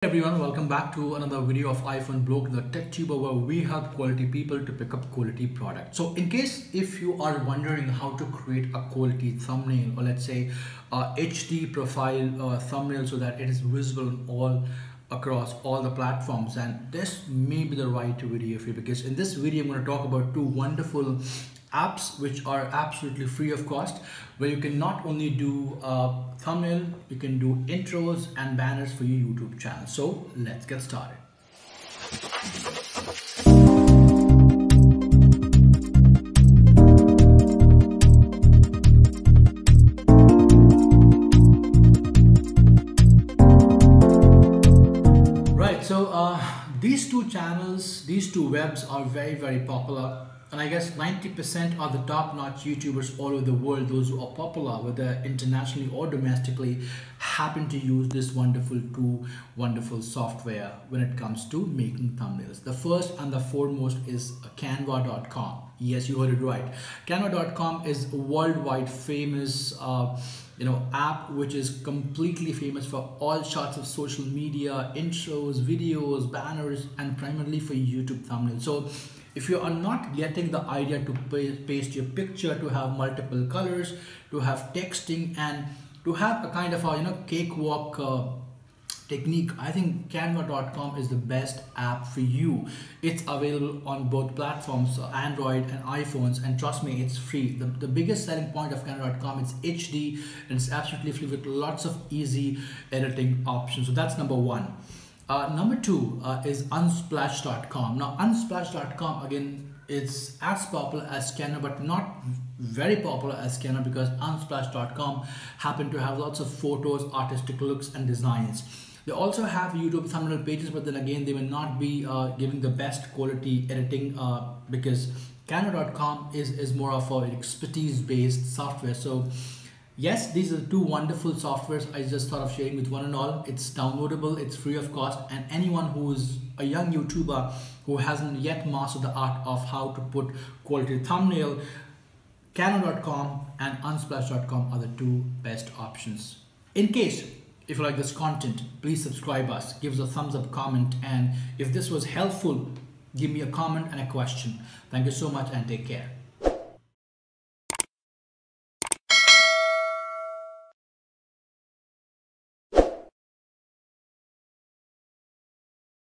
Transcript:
Everyone, welcome back to another video of iPhone Blog, the tech tuber where we help quality people to pick up quality products. So in case if you are wondering how to create a quality thumbnail, or let's say a HD profile thumbnail so that it is visible all across all the platforms, and this may be the right video for you, because in this video I'm going to talk about two wonderful apps which are absolutely free of cost, where you can not only do thumbnail, you can do intros and banners for your YouTube channel. So let's get started. Right, so these two channels, these two webs are very popular. And I guess 90% are the top-notch YouTubers all over the world, those who are popular, whether internationally or domestically, happen to use this wonderful software when it comes to making thumbnails. The first and the foremost is Canva.com. Yes, you heard it right. Canva.com is a worldwide famous app which is completely famous for all sorts of social media, intros, videos, banners, and primarily for YouTube thumbnails. So if you are not getting the idea to paste your picture, to have multiple colors, to have texting, and to have a kind of a cakewalk technique, I think Canva.com is the best app for you. It's available on both platforms, Android and iPhones, and trust me, it's free. The biggest selling point of Canva.com is HD, and it's absolutely free with lots of easy editing options. So that's number one. Number two is Unsplash.com. Now, Unsplash.com, again, is as popular as Canva, but not very popular as Canva, because Unsplash.com happen to have lots of photos, artistic looks, and designs. They also have YouTube thumbnail pages, but then again, they will not be giving the best quality editing because Canva.com is more of an expertise-based software. So yes, these are the two wonderful softwares I just thought of sharing with one and all. It's downloadable, it's free of cost, and anyone who is a young YouTuber who hasn't yet mastered the art of how to put quality thumbnail, Canva.com and Unsplash.com are the two best options. In case if you like this content, please subscribe us, give us a thumbs up, comment, and if this was helpful, give me a comment and a question. Thank you so much and take care.